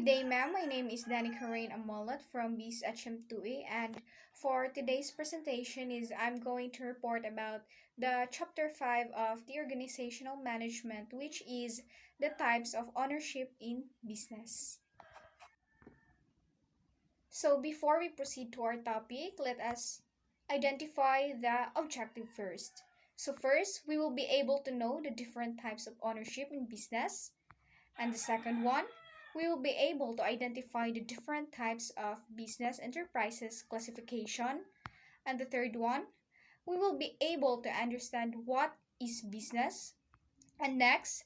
Good day, ma'am. My name is Danica Rane Amolat from BSHM2-A, and for today's presentation I'm going to report about the Chapter 5 of the Organizational Management, which is the types of ownership in business. So before we proceed to our topic, let us identify the objective first. So first, we will be able to know the different types of ownership in business. And the second one, we will be able to identify the different types of business enterprises classification. And the third one, we will be able to understand what is business. And next,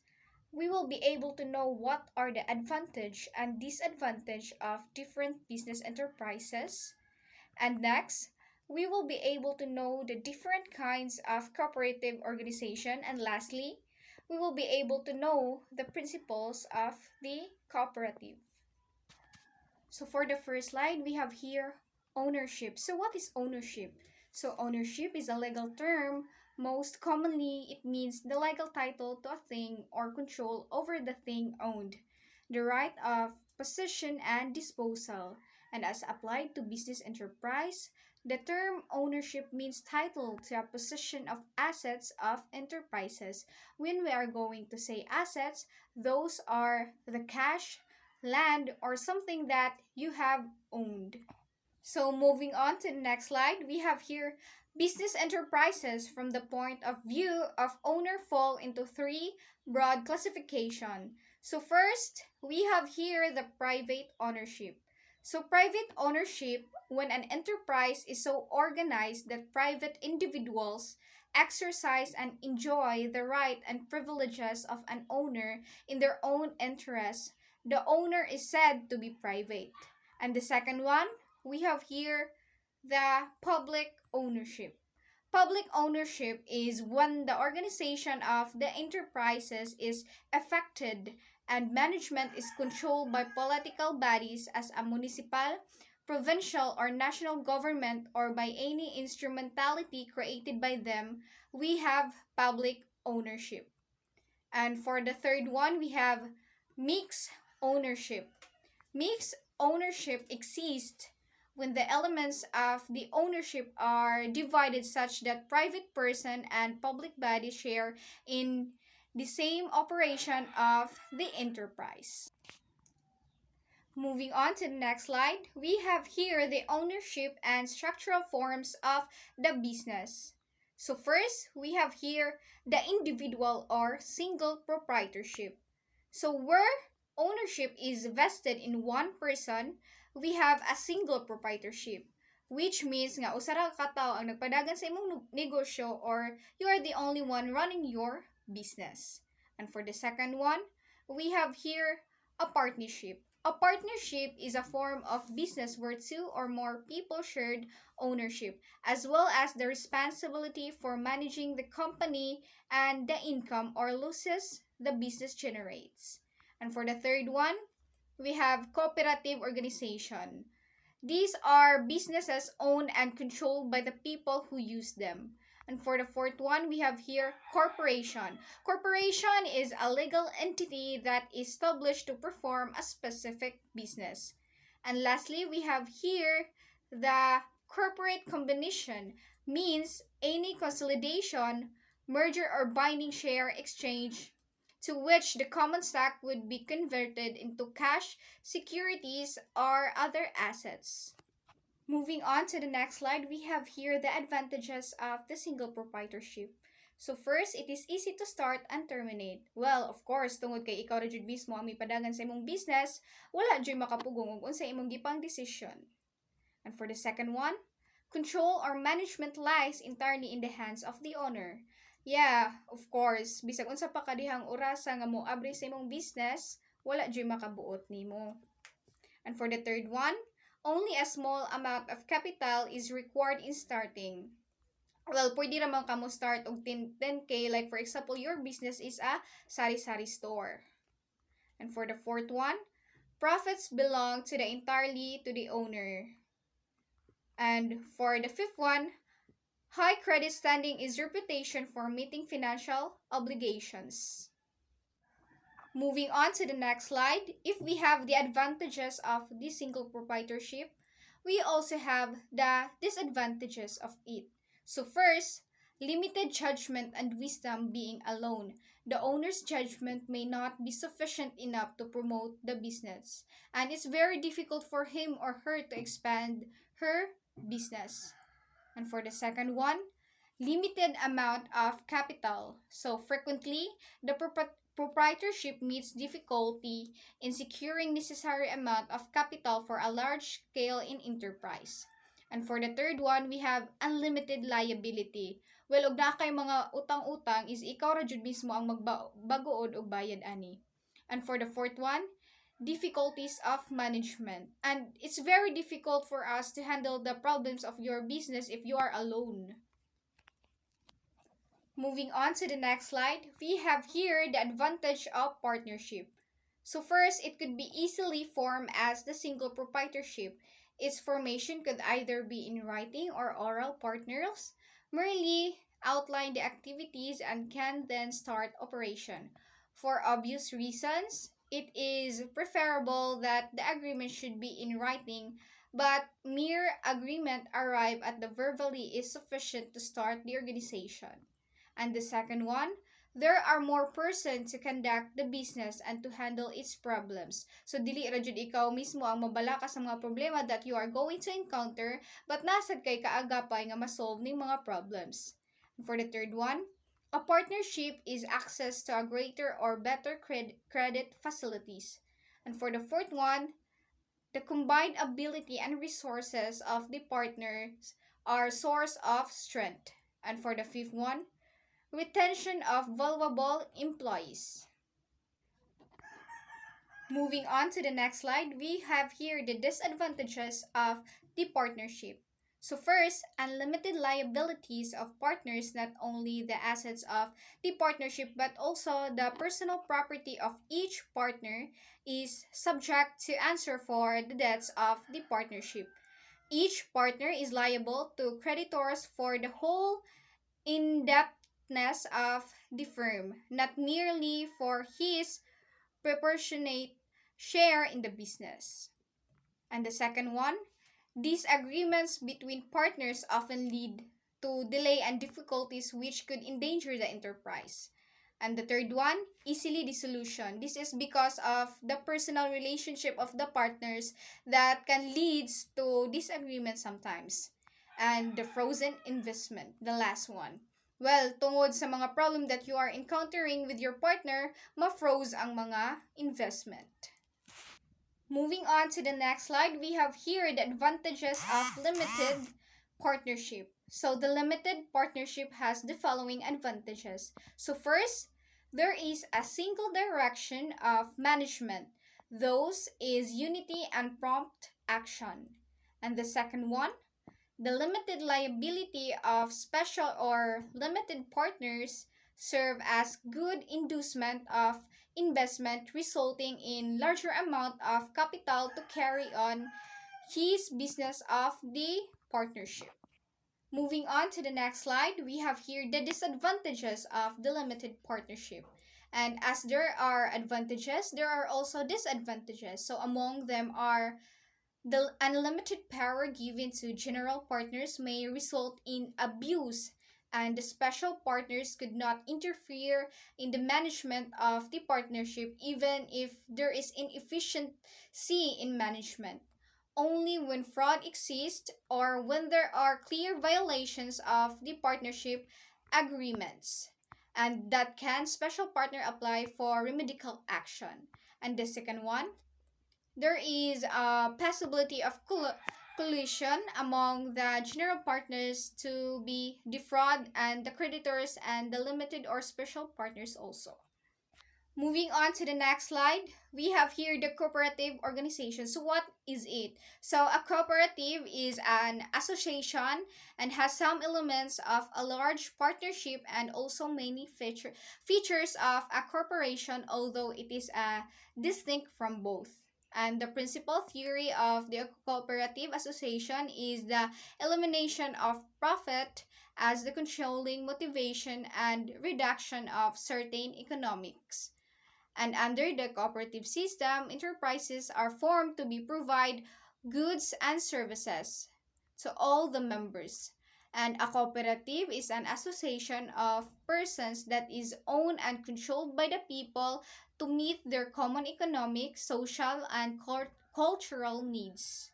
we will be able to know what are the advantage and disadvantage of different business enterprises. And next, we will be able to know the different kinds of cooperative organization. And lastly, we will be able to know the principles of the cooperative. So for the first slide, we have here ownership. So what is ownership? So ownership is a legal term. Most commonly, it means the legal title to a thing or control over the thing owned, the right of possession and disposal. And as applied to business enterprise, the term ownership means title to a possession of assets of enterprises. When we are going to say assets, those are the cash, land, or something that you have owned. So moving on to the next slide, we have here business enterprises from the point of view of owner fall into three broad classification. So first, we have here the private ownership. So private ownership, when an enterprise is so organized that private individuals exercise and enjoy the right and privileges of an owner in their own interest, the owner is said to be private. And the second one, we have here the public ownership. Public ownership is when the organization of the enterprises is affected and management is controlled by political bodies as a municipal, provincial, or national government, or by any instrumentality created by them. We have public ownership. And for the third one, we have mixed ownership. Mixed ownership exists when the elements of the ownership are divided such that private person and public body share in the same operation of the enterprise. Moving on to the next slide, we have here the ownership and structural forms of the business. So first, we have here the individual or single proprietorship. So where ownership is vested in one person, we have a single proprietorship, which means nga usa ra ka tawo ang nagpadagan sa imong negosyo or you are the only one running your business. And for the second one, we have here a partnership. A partnership is a form of business where two or more people shared ownership, as well as the responsibility for managing the company and the income or losses the business generates. And for the third one, we have cooperative organization. These are businesses owned and controlled by the people who use them. And for the fourth one, we have here corporation. Corporation is a legal entity that is established to perform a specific business. And lastly, we have here the corporate combination, means any consolidation, merger or binding share exchange to which the common stock would be converted into cash, securities, or other assets. Moving on to the next slide, we have here the advantages of the single proprietorship. So first, it is easy to start and terminate. Well, of course, tungod kay ikaw ra jud mismo ang mipadagan sa imong business, wala jud makapugong og unsa imong gipang decision. And for the second one, control or management lies entirely in the hands of the owner. Yeah, of course, bisag unsa pa kadihang orasa nga moabri sa imong business, wala jud makabuot nimo. And for the third one, only a small amount of capital is required in starting. Well, pwede naman ka mo start og 10K, like for example, your business is a sari-sari store. And for the fourth one, profits belong to the entirely to the owner. And for the fifth one, high credit standing is reputation for meeting financial obligations. Moving on to the next slide, if we have the advantages of the single proprietorship, we also have the disadvantages of it. So first, limited judgment and wisdom being alone. The owner's judgment may not be sufficient enough to promote the business, and it's very difficult for him or her to expand her business. And for the second one, limited amount of capital. So frequently, the proprietorship meets difficulty in securing necessary amount of capital for a large scale in enterprise. And for the third one, we have unlimited liability. Well, og na kay mga utang-utang is ikaw ra jud mismo ang magbaguod og bayad ani. And for the fourth one, difficulties of management. And it's very difficult for us to handle the problems of your business if you are alone. Moving on to the next slide, we have here the advantage of partnership. So first, it could be easily formed as the single proprietorship. Its formation could either be in writing or oral partners, merely outline the activities and can then start operation. For obvious reasons, it is preferable that the agreement should be in writing, but mere agreement arrive at the verbally is sufficient to start the organization. And the second one, there are more persons to conduct the business and to handle its problems. So dili ra jud ikaw mismo ang mabala ka sa mga problema that you are going to encounter, but nasad kay kaagapay nga masolve ning mga problems. And for the third one, a partnership is access to a greater or better credit facilities. And for the fourth one, the combined ability and resources of the partners are source of strength. And for the fifth one, retention of valuable employees. Moving on to the next slide, we have here the disadvantages of the partnership. So first, unlimited liabilities of partners, not only the assets of the partnership but also the personal property of each partner is subject to answer for the debts of the partnership. Each partner is liable to creditors for the whole indebtedness of the firm, not merely for his proportionate share in the business. And the second one, these agreements between partners often lead to delay and difficulties which could endanger the enterprise. And the third one, easily dissolution. This is because of the personal relationship of the partners that can lead to disagreement sometimes. And the frozen investment, the last one. Well, tungod sa mga problem that you are encountering with your partner, ma-froze ang mga investment. Moving on to the next slide, we have here the advantages of limited partnership. So the limited partnership has the following advantages. So first, there is a single direction of management. Those is unity and prompt action. And the second one, the limited liability of special or limited partners serve as good inducement of investment resulting in larger amount of capital to carry on his business of the partnership. Moving on to the next slide, we have here the disadvantages of the limited partnership. And as there are advantages, there are also disadvantages. So among them are the unlimited power given to general partners may result in abuse, and the special partners could not interfere in the management of the partnership even if there is inefficiency in management. Only when fraud exists or when there are clear violations of the partnership agreements, and that can special partner apply for remedial action. And the second one, there is a possibility of collusion among the general partners to be defraud and the creditors and the limited or special partners also. Moving on to the next slide, we have here the cooperative organization. So what is it? So a cooperative is an association and has some elements of a large partnership and also many features of a corporation, although it is distinct from both. And the principal theory of the cooperative association is the elimination of profit as the controlling motivation and reduction of certain economics. And under the cooperative system, enterprises are formed to be provide goods and services to all the members. And a cooperative is an association of persons that is owned and controlled by the people to meet their common economic, social, and cultural needs.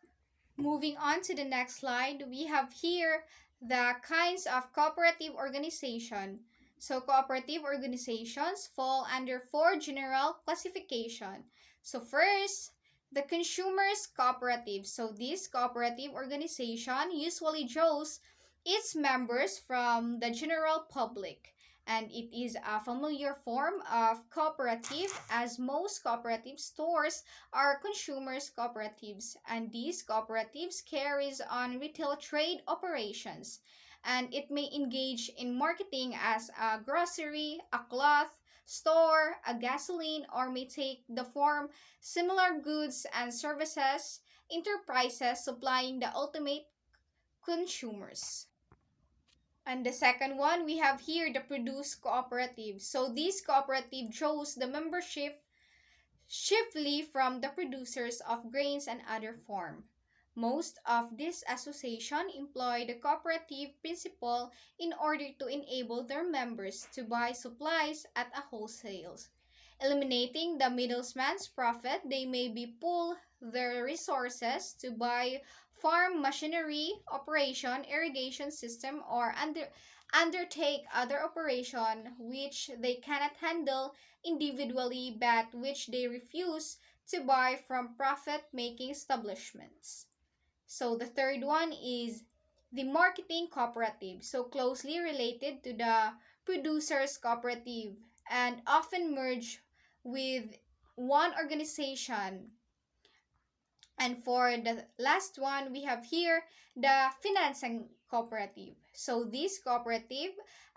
Moving on to the next slide, we have here the kinds of cooperative organization. So cooperative organizations fall under four general classification. So first, the consumers cooperative. So this cooperative organization usually draws its members from the general public, and it is a familiar form of cooperative as most cooperative stores are consumers cooperatives, and these cooperatives carries on retail trade operations, and it may engage in marketing as a grocery, a cloth store, a gasoline, or may take the form similar goods and services enterprises supplying the ultimate consumers. And the second one, we have here the produce cooperative. So this cooperative draws the membership chiefly from the producers of grains and other form. Most of these associations employ the cooperative principle in order to enable their members to buy supplies at a wholesale. Eliminating the middleman's profit, they may be pool their resources to buy farm machinery, operation, irrigation system, or undertake other operation which they cannot handle individually but which they refuse to buy from profit-making establishments. So the third one is the marketing cooperative, so closely related to the producers cooperative and often merge with one organization. And for the last one, we have here the financing cooperative. So this cooperative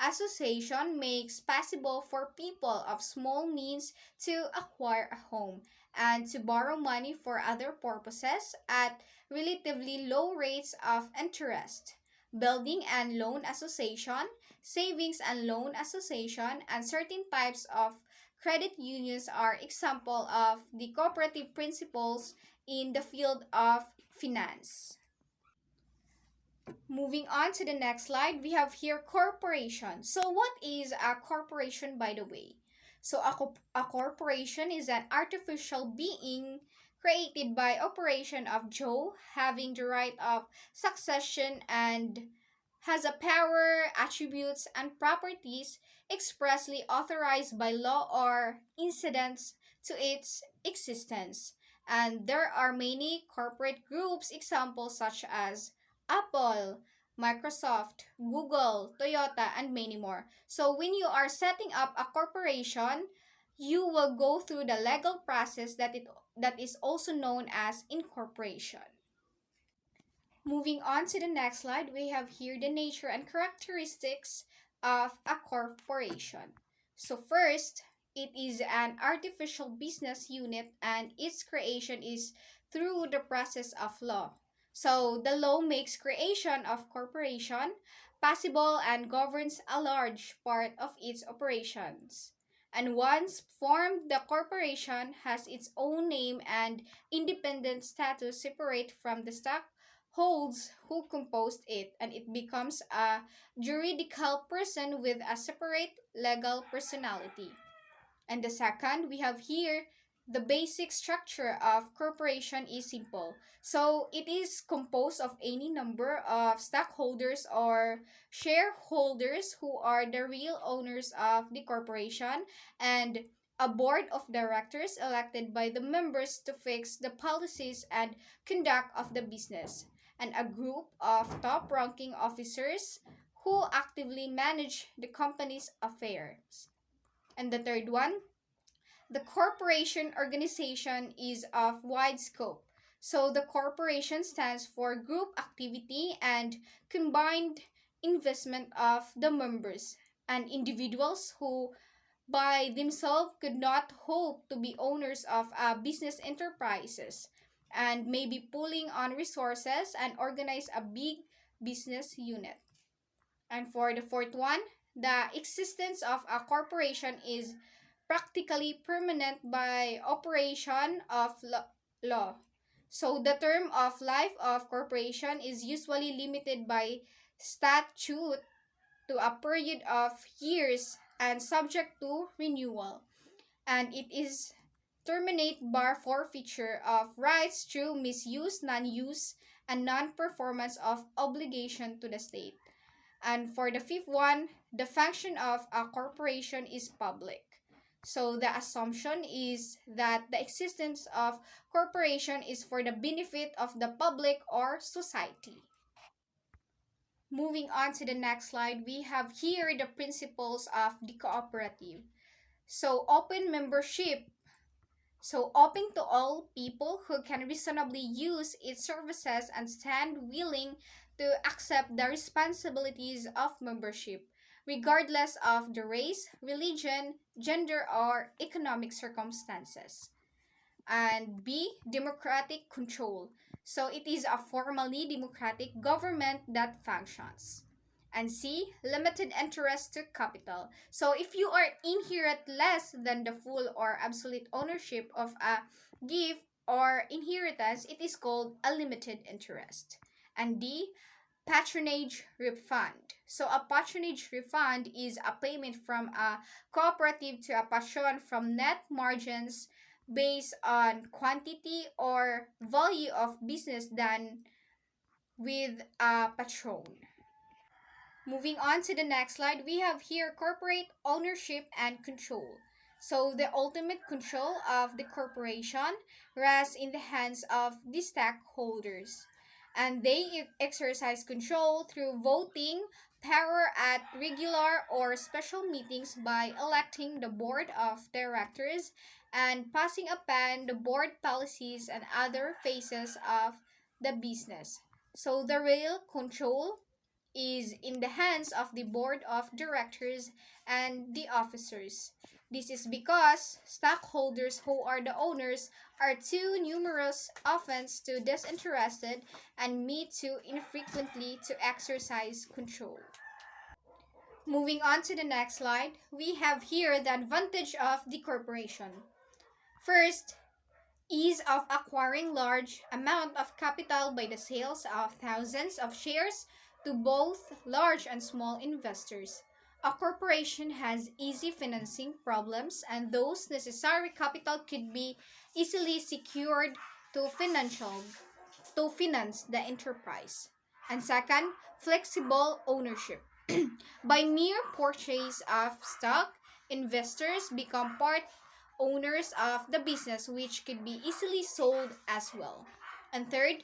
association makes possible for people of small means to acquire a home and to borrow money for other purposes at relatively low rates of interest. Building and loan association, savings and loan association, and certain types of credit unions are example of the cooperative principles in the field of finance. Moving on to the next slide, we have here corporation. So what is a corporation, by the way? So a corporation is an artificial being created by operation of Joe having the right of succession and has a power, attributes, and properties expressly authorized by law or incidents to its existence. And there are many corporate groups, examples such as Apple, Microsoft, Google, Toyota, and many more. So when you are setting up a corporation, you will go through the legal process that is also known as incorporation. Moving on to the next slide, we have here the nature and characteristics of a corporation. So first, it is an artificial business unit and its creation is through the process of law. So the law makes creation of corporation possible and governs a large part of its operations. And once formed, the corporation has its own name and independent status separate from the stockholders who composed it, and it becomes a juridical person with a separate legal personality. And the second, we have here the basic structure of corporation is simple. So it is composed of any number of stockholders or shareholders who are the real owners of the corporation, and a board of directors elected by the members to fix the policies and conduct of the business, and a group of top-ranking officers who actively manage the company's affairs. And the third one, the corporation organization is of wide scope. So the corporation stands for group activity and combined investment of the members and individuals who by themselves could not hope to be owners of business enterprises and may be pulling on resources and organize a big business unit. And for the fourth one, the existence of a corporation is practically permanent by operation of law. So the term of life of corporation is usually limited by statute to a period of years and subject to renewal. And it is terminate bar forfeiture of rights through misuse, non-use, and non-performance of obligation to the state. And for the fifth one, the function of a corporation is public. So the assumption is that the existence of corporation is for the benefit of the public or society. Moving on to the next slide, we have here the principles of the cooperative. So open membership. So open to all people who can reasonably use its services and stand willing to accept the responsibilities of membership, regardless of the race, religion, gender, or economic circumstances. And B, democratic control. So it is a formally democratic government that functions. And C, limited interest to capital. So if you are inherit less than the full or absolute ownership of a gift or inheritance, it is called a limited interest. And D, patronage refund. So a patronage refund is a payment from a cooperative to a patron from net margins based on quantity or value of business done with a patron. Moving on to the next slide, we have here corporate ownership and control. So the ultimate control of the corporation rests in the hands of the stockholders. And they exercise control through voting power at regular or special meetings by electing the board of directors and passing upon the board policies and other phases of the business. So the real control is in the hands of the board of directors and the officers. This is because stockholders who are the owners are too numerous, often too disinterested, and meet too infrequently to exercise control. Moving on to the next slide, we have here the advantage of the corporation. First, ease of acquiring large amount of capital by the sales of thousands of shares to both large and small investors. A corporation has easy financing problems and those necessary capital could be easily secured to financial to finance the enterprise. And second, flexible ownership. By mere purchase of stock, investors become part owners of the business, which could be easily sold as well. And third,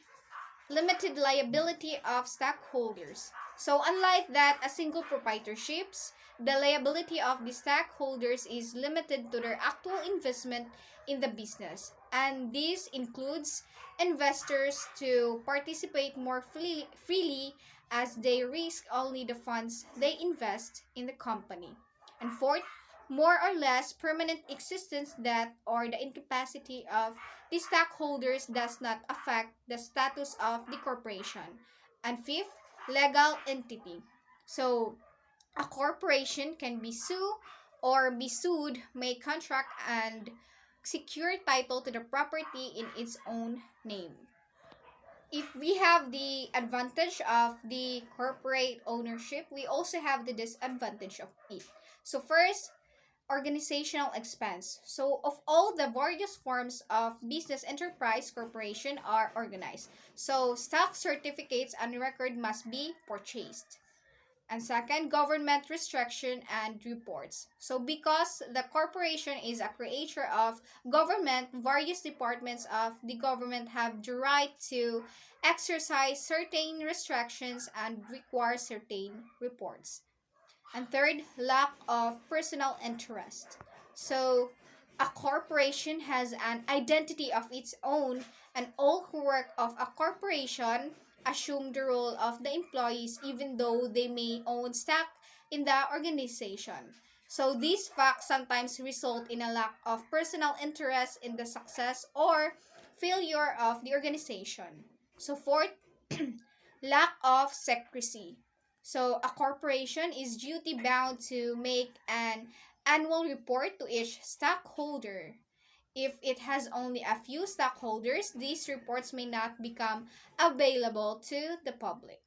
limited liability of stockholders. So unlike that a single proprietorships, the liability of the stockholders is limited to their actual investment in the business. And this includes investors to participate more freely as they risk only the funds they invest in the company. And fourth, more or less permanent existence that or the incapacity of the stockholders does not affect the status of the corporation. And fifth, legal entity. So, a corporation can be sued or be sued, may contract and secure title to the property in its own name. If we have the advantage of the corporate ownership, we also have the disadvantage of it. So first, organizational expense. So of all the various forms of business enterprise corporation are organized. So stock certificates and record must be purchased. And second, government restriction and reports. So because the corporation is a creature of government, various departments of the government have the right to exercise certain restrictions and require certain reports. And third, lack of personal interest. So, a corporation has an identity of its own, and all who work of a corporation assume the role of the employees even though they may own stock in the organization. So, these facts sometimes result in a lack of personal interest in the success or failure of the organization. So, fourth, lack of secrecy. So, a corporation is duty bound to make an annual report to each stockholder. If it has only a few stockholders, these reports may not become available to the public.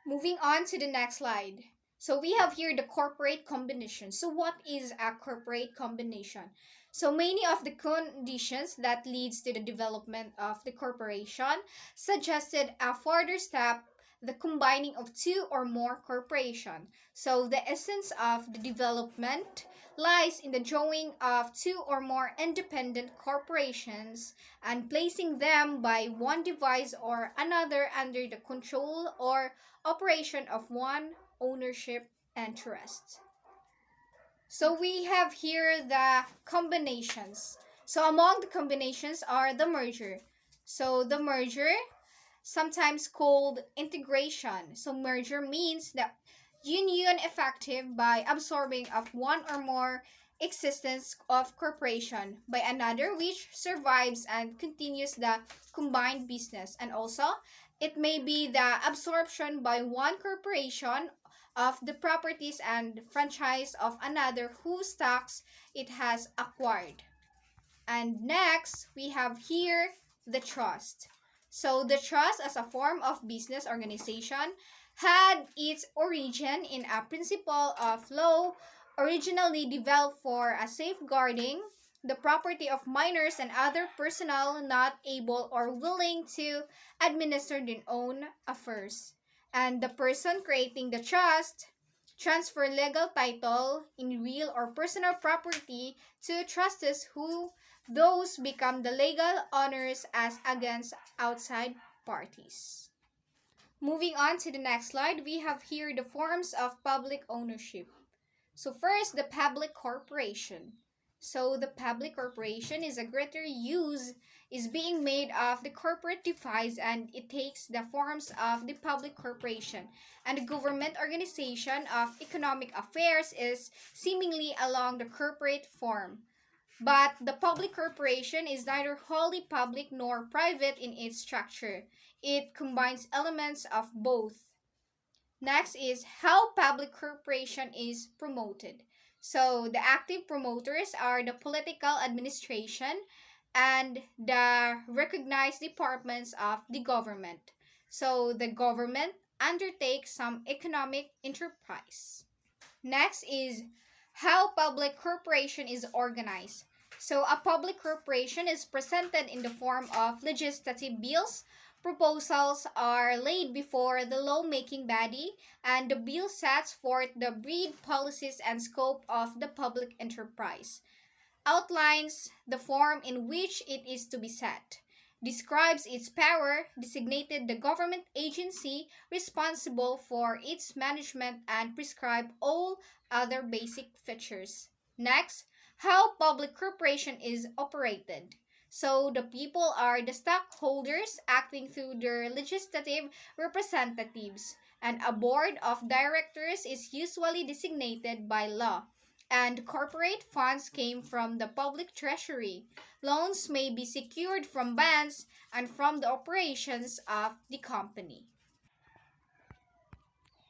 Moving on to the next slide. So we have here the corporate combination. So what is a corporate combination? So many of the conditions that leads to the development of the corporation suggested a further step, the combining of two or more corporation. So the essence of the development lies in the drawing of two or more independent corporations and placing them by one device or another under the control or operation of one ownership interest. So we have here the combinations. So among the combinations are the merger. So the merger, sometimes called integration. So merger means the union effective by absorbing of one or more existence of corporation by another which survives and continues the combined business. And also it may be the absorption by one corporation of the properties and franchise of another whose stocks it has acquired. And next, we have here the trust. So the trust as a form of business organization had its origin in a principle of law originally developed for a safeguarding the property of minors and other personnel not able or willing to administer their own affairs. And the person creating the trust transfer legal title in real or personal property to trustees who those become the legal owners as against outside parties. Moving on to the next slide, we have here the forms of public ownership. So first, the public corporation. So the public corporation is a greater use is being made of the corporate device and it takes the forms of the public corporation. And the government organization of economic affairs is seemingly along the corporate form. But the public corporation is neither wholly public nor private in its structure. It combines elements of both. Next is how public corporation is promoted. So the active promoters are the political administration and the recognized departments of the government. So the government undertakes some economic enterprise. Next is how public corporation is organized. So a public corporation is presented in the form of legislative bills. Proposals are laid before the lawmaking body, and the bill sets forth the breed, policies, and scope of the public enterprise, outlines the form in which it is to be set, describes its power, designated the government agency responsible for its management, and prescribe all other basic features. Next, how public corporation is operated. So the people are the stockholders acting through their legislative representatives, and a board of directors is usually designated by law and corporate funds came from the public treasury. Loans may be secured from bonds and from the operations of the company.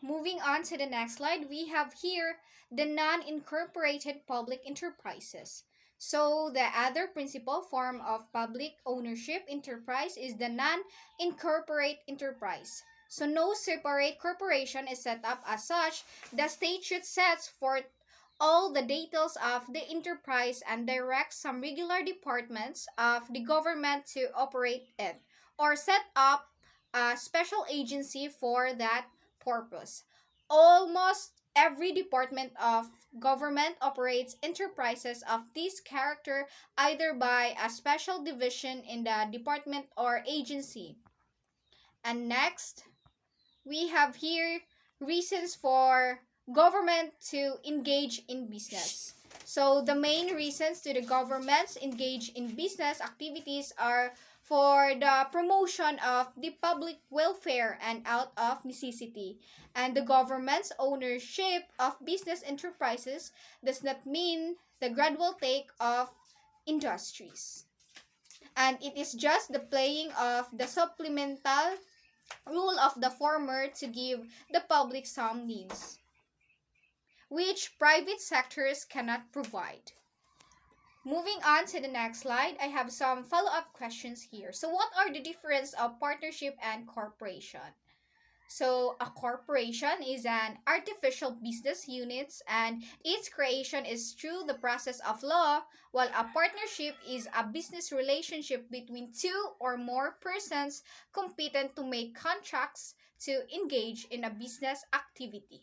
Moving on to the next slide, we have here the non-incorporated public enterprises. So the other principal form of public ownership enterprise is the non-incorporate enterprise. So no separate corporation is set up as such. The statute sets forth all the details of the enterprise and directs some regular departments of the government to operate it or set up a special agency for that purpose. Almost every department of government operates enterprises of this character either by a special division in the department or agency. And next, we have here reasons for government to engage in business. So the main reasons to the governments engage in business activities are for the promotion of the public welfare and out of necessity. And the government's ownership of business enterprises does not mean the gradual take of industries. And it is just the playing of the supplemental rule of the former to give the public some needs. which private sectors cannot provide. Moving on to the next slide, I have some follow-up questions here. So what are the difference of partnership and corporation? So a corporation is an artificial business unit and its creation is through the process of law, while a partnership is a business relationship between two or more persons competent to make contracts to engage in a business activity.